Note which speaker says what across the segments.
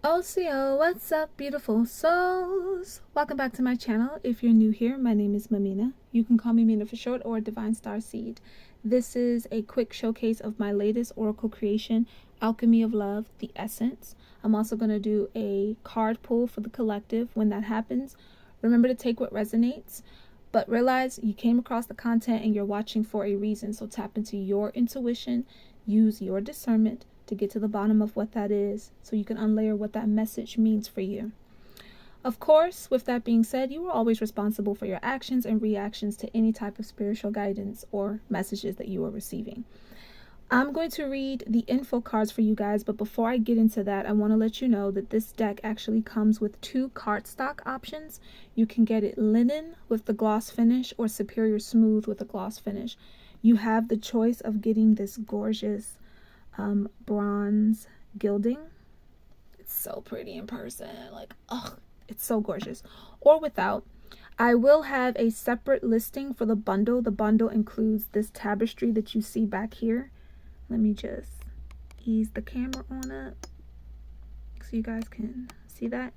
Speaker 1: OCO, what's up, beautiful souls? Welcome back to my channel. If you're new here, my name is Mamina. You can call me Mina for short, or Divine Star Seed. This is a quick showcase of my latest oracle creation, Alchemy of Love, the Essence. I'm also going to do a card pull for the collective. When that happens, remember to take what resonates, but realize you came across the content and you're watching for a reason. So tap into your intuition, use your discernment to get to the bottom of what that is, so you can unlayer what that message means for you. Of course, with that being said, you are always responsible for your actions and reactions to any type of spiritual guidance or messages that you are receiving. I'm going to read the info cards for you guys, but before I get into that, I want to let you know that this deck actually comes with 2 cardstock options. You can get it linen with the gloss finish or superior smooth with a gloss finish. You have the choice of getting this gorgeous bronze gilding. It's so pretty in person, like, oh, it's so gorgeous. Or without. I will have a separate listing for the bundle. The bundle includes this tapestry that you see back here. Let me just ease the camera on up so you guys can see that.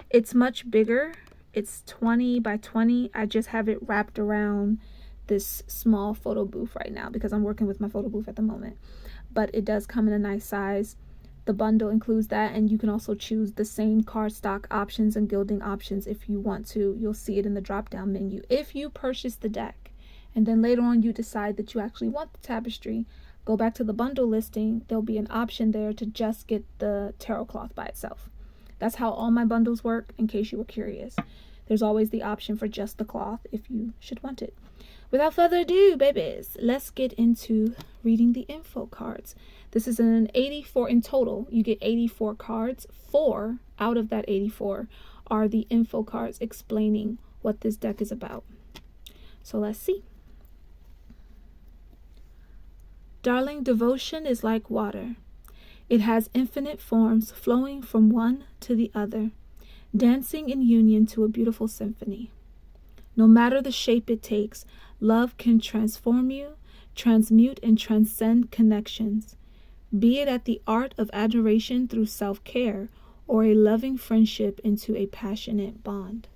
Speaker 1: It's much bigger. It's 20 by 20. I just have it wrapped around this small photo booth right now because I'm working with my photo booth at the moment. But it does come in a nice size. The bundle includes that, and you can also choose the same cardstock options and gilding options if you want to. You'll see it in the drop down menu if you purchase the deck, and then later on you decide that you actually want the tapestry. Go back to the bundle listing. There'll be an option there to just get the tarot cloth by itself. That's how all my bundles work, in case you were curious. There's always the option for just the cloth if you should want it. Without further ado, babies, let's get into reading the info cards. This is an 84 in total. You get 84 cards. 4 out of that 84 are the info cards explaining what this deck is about. So let's see. Darling, devotion is like water. It has infinite forms flowing from one to the other, dancing in union to a beautiful symphony. No matter the shape it takes, love can transform you, transmute and transcend connections, be it at the art of adoration through self-care or a loving friendship into a passionate bond.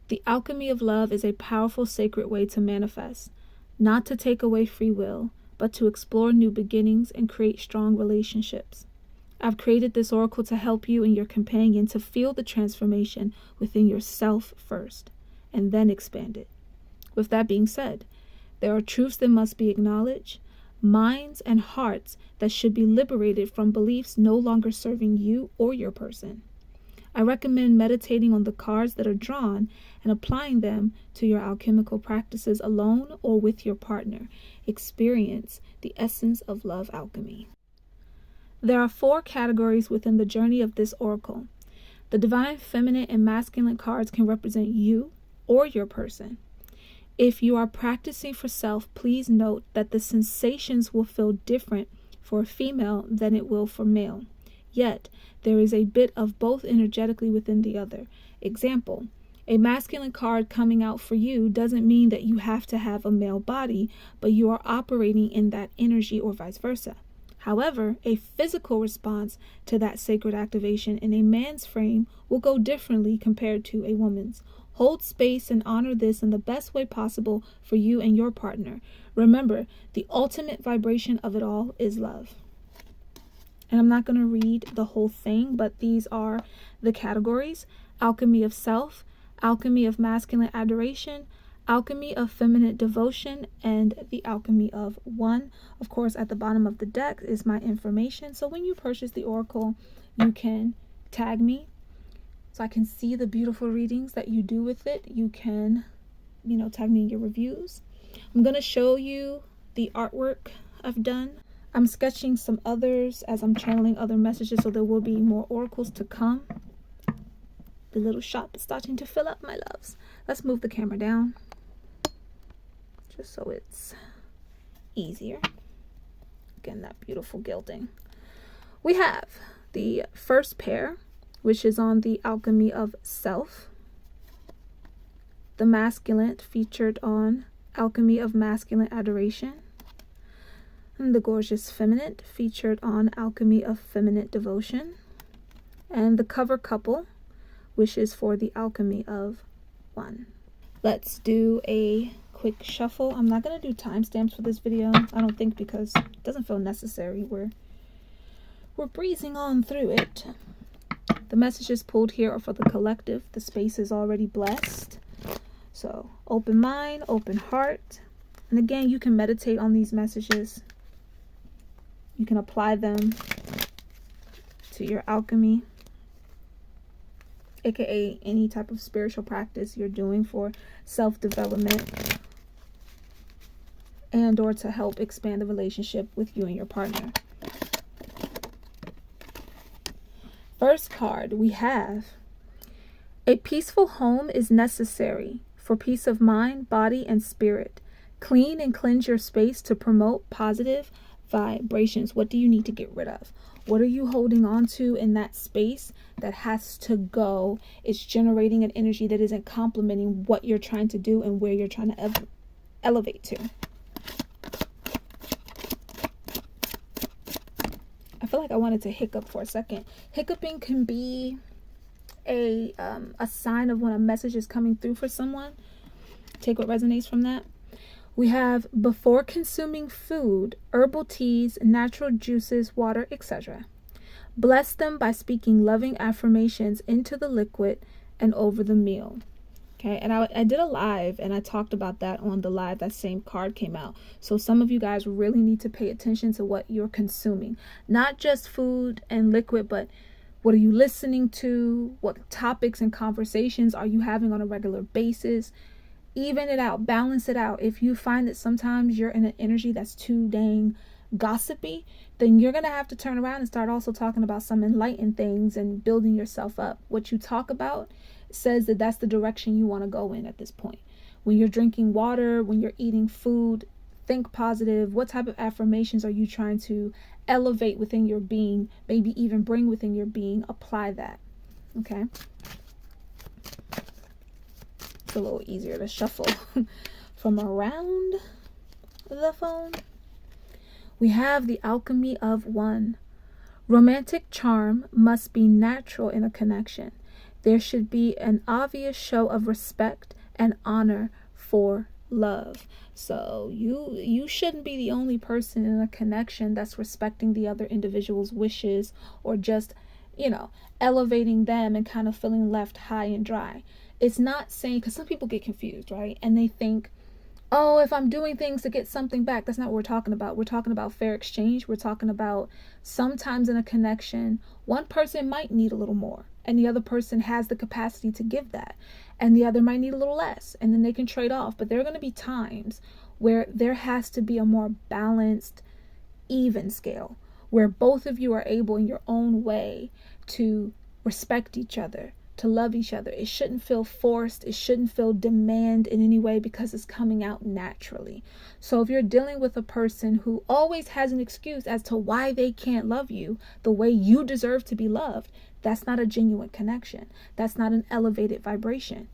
Speaker 1: The alchemy of love is a powerful sacred way to manifest, not to take away free will, but to explore new beginnings and create strong relationships. I've created this oracle to help you and your companion to feel the transformation within yourself first, and then expand it. With that being said, there are truths that must be acknowledged, minds and hearts that should be liberated from beliefs no longer serving you or your person. I recommend meditating on the cards that are drawn and applying them to your alchemical practices alone or with your partner. Experience the essence of love alchemy. There are 4 categories within the journey of this oracle. The divine feminine and masculine cards can represent you or your person. If you are practicing for self, please note that the sensations will feel different for a female than it will for male. Yet, there is a bit of both energetically within the other. Example, a masculine card coming out for you doesn't mean that you have to have a male body, but you are operating in that energy or vice versa. However, a physical response to that sacred activation in a man's frame will go differently compared to a woman's. Hold space and honor this in the best way possible for you and your partner. Remember, the ultimate vibration of it all is love. And I'm not going to read the whole thing, but these are the categories: alchemy of self, alchemy of masculine adoration, alchemy of feminine devotion, and the alchemy of one. Of course, at the bottom of the deck is my information. So when you purchase the oracle, you can tag me so I can see the beautiful readings that you do with it. You can, tag me in your reviews. I'm going to show you the artwork I've done. I'm sketching some others as I'm channeling other messages, so there will be more oracles to come. The little shop is starting to fill up, my loves. Let's move the camera down just so it's easier. Again, that beautiful gilding. We have the first pair, which is on the alchemy of self. The masculine featured on alchemy of masculine adoration. the gorgeous feminine featured on Alchemy of Feminine Devotion, and the cover couple, wishes for the Alchemy of One. Let's do a quick shuffle. I'm not going to do timestamps for this video, I don't think, because it doesn't feel necessary. We're breezing on through it. The messages pulled here are for the collective. The space is already blessed. So open mind, open heart. And again, you can meditate on these messages. You can apply them to your alchemy, aka any type of spiritual practice you're doing for self-development and or to help expand the relationship with you and your partner. First card, we have a peaceful home is necessary for peace of mind, body, and spirit. Clean and cleanse your space to promote positive vibrations. What do you need to get rid of? What are you holding on to in that space that has to go? It's generating an energy that isn't complementing what you're trying to do and where you're trying to elevate to. I feel like I wanted to hiccup for a second. Hiccuping can be a sign of when a message is coming through for someone. Take what resonates from that. We have before consuming food, herbal teas, natural juices, water, etc. Bless them by speaking loving affirmations into the liquid and over the meal. Okay, and I did a live and I talked about that on the live. That same card came out. So some of you guys really need to pay attention to what you're consuming. Not just food and liquid, but what are you listening to? What topics and conversations are you having on a regular basis? Even it out, balance it out. If you find that sometimes you're in an energy that's too dang gossipy, then you're going to have to turn around and start also talking about some enlightened things and building yourself up. What you talk about says that that's the direction you want to go in at this point. When you're drinking water, when you're eating food, think positive. What type of affirmations are you trying to elevate within your being? Maybe even bring within your being. Apply that. Okay. It's a little easier to shuffle from around the phone. We have the Alchemy of One. Romantic charm must be natural in a connection. There should be an obvious show of respect and honor for love. So you shouldn't be the only person in a connection that's respecting the other individual's wishes or just, elevating them and kind of feeling left high and dry. It's not saying, because some people get confused, right? And they think, oh, if I'm doing things to get something back, that's not what we're talking about. We're talking about fair exchange. We're talking about sometimes in a connection, one person might need a little more and the other person has the capacity to give that. And the other might need a little less and then they can trade off. But there are going to be times where there has to be a more balanced, even scale where both of you are able in your own way to respect each other, to love each other. It shouldn't feel forced. It shouldn't feel demand in any way because it's coming out naturally. So if you're dealing with a person who always has an excuse as to why they can't love you the way you deserve to be loved, that's not a genuine connection. That's not an elevated vibration.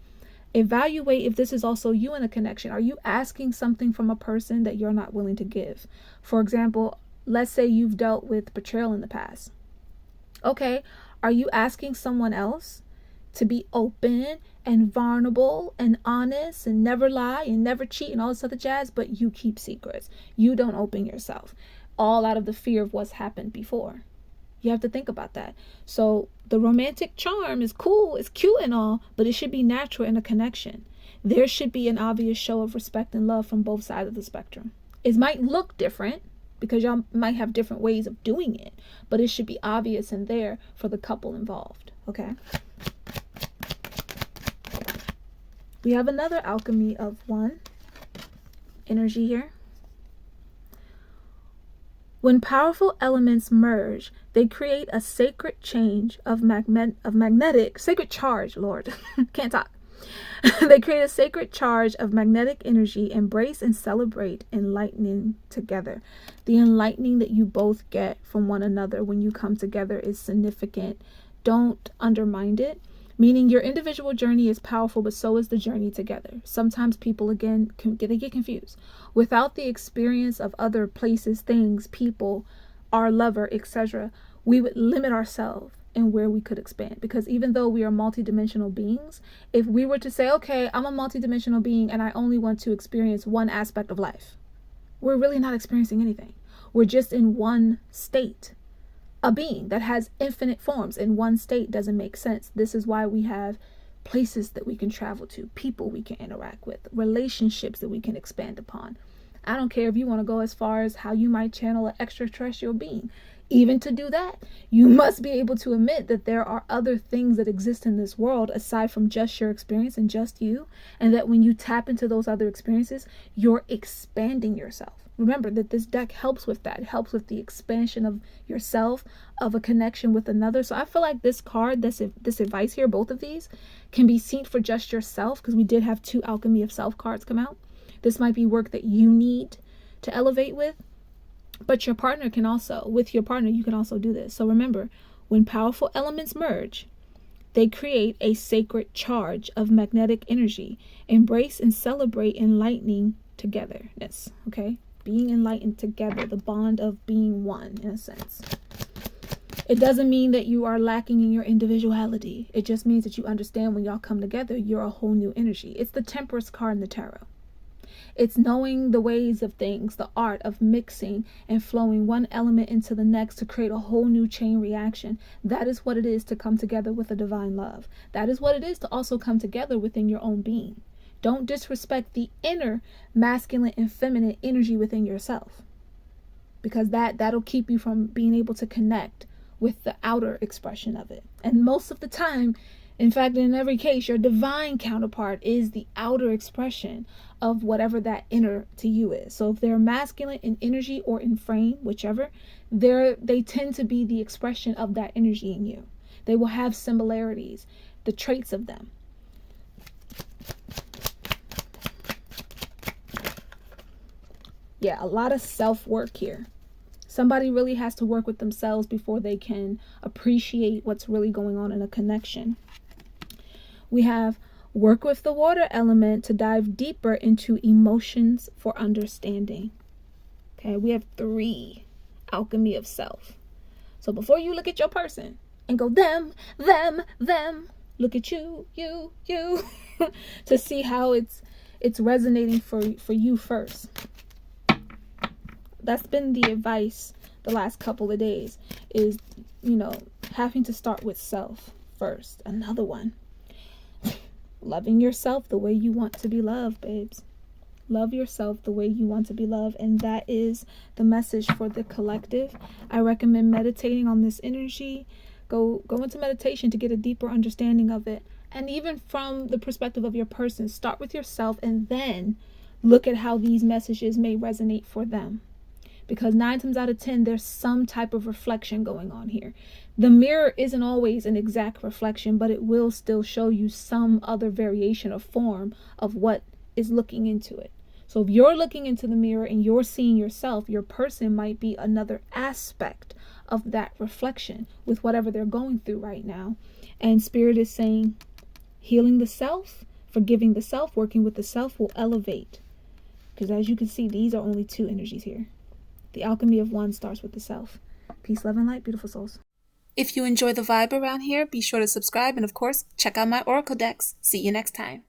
Speaker 1: Evaluate if this is also you in a connection. Are you asking something from a person that you're not willing to give? For example, let's say you've dealt with betrayal in the past. Okay, are you asking someone else to be open and vulnerable and honest and never lie and never cheat and all this other jazz, but you keep secrets? You don't open yourself, all out of the fear of what's happened before. You have to think about that. So the romantic charm is cool, it's cute and all, but it should be natural in a connection. There should be an obvious show of respect and love from both sides of the spectrum. It might look different because y'all might have different ways of doing it, but it should be obvious and there for the couple involved. Okay. We have another Alchemy of One energy here. When powerful elements merge, they create a sacred change of sacred charge, Lord, can't talk. They create a sacred charge of magnetic energy. Embrace and celebrate enlightening together. The enlightening that you both get from one another when you come together is significant. Don't undermine it. Meaning your individual journey is powerful, but so is the journey together. Sometimes people, again, they get confused. Without the experience of other places, things, people, our lover, etc., we would limit ourselves in where we could expand. Because even though we are multidimensional beings, if we were to say, okay, I'm a multidimensional being and I only want to experience one aspect of life, we're really not experiencing anything. We're just in one state. A being that has infinite forms in one state doesn't make sense. This is why we have places that we can travel to, people we can interact with, relationships that we can expand upon. I don't care if you want to go as far as how you might channel an extraterrestrial being. Even to do that, you must be able to admit that there are other things that exist in this world aside from just your experience and just you, and that when you tap into those other experiences, you're expanding yourself. Remember that this deck helps with that. It helps with the expansion of yourself, of a connection with another. So I feel like this card, this advice here, both of these, can be seen for just yourself, because we did have 2 Alchemy of Self cards come out. This might be work that you need to elevate with, but your partner can also, with your partner, you can also do this. So remember, when powerful elements merge, they create a sacred charge of magnetic energy. Embrace and celebrate enlightening togetherness, okay? Being enlightened together, the bond of being one, in a sense. It doesn't mean that you are lacking in your individuality. It just means that you understand when y'all come together, you're a whole new energy. It's the Temperance card in the tarot. It's knowing the ways of things, the art of mixing and flowing one element into the next to create a whole new chain reaction. That is what it is to come together with a divine love. That is what it is to also come together within your own being. Don't disrespect the inner masculine and feminine energy within yourself, because that'll keep you from being able to connect with the outer expression of it. And most of the time, in fact, in every case, your divine counterpart is the outer expression of whatever that inner to you is. So if they're masculine in energy or in frame, whichever, they tend to be the expression of that energy in you. They will have similarities, the traits of them. Yeah, a lot of self-work here. Somebody really has to work with themselves before they can appreciate what's really going on in a connection. We have work with the water element to dive deeper into emotions for understanding. Okay, we have 3 Alchemy of Self. So before you look at your person and go them, look at you, to see how it's resonating for you first. That's been the advice the last couple of days, is, having to start with self first. Another one. Loving yourself the way you want to be loved, babes. Love yourself the way you want to be loved. And that is the message for the collective. I recommend meditating on this energy. Go into meditation to get a deeper understanding of it. And even from the perspective of your person, start with yourself and then look at how these messages may resonate for them. Because 9 times out of 10, there's some type of reflection going on here. The mirror isn't always an exact reflection, but it will still show you some other variation or form of what is looking into it. So if you're looking into the mirror and you're seeing yourself, your person might be another aspect of that reflection with whatever they're going through right now. And Spirit is saying, healing the self, forgiving the self, working with the self will elevate. Because as you can see, these are only 2 energies here. The alchemy of one starts with the self. Peace, love, and light, beautiful souls. If you enjoy the vibe around here, be sure to subscribe and, of course, check out my oracle decks. See you next time.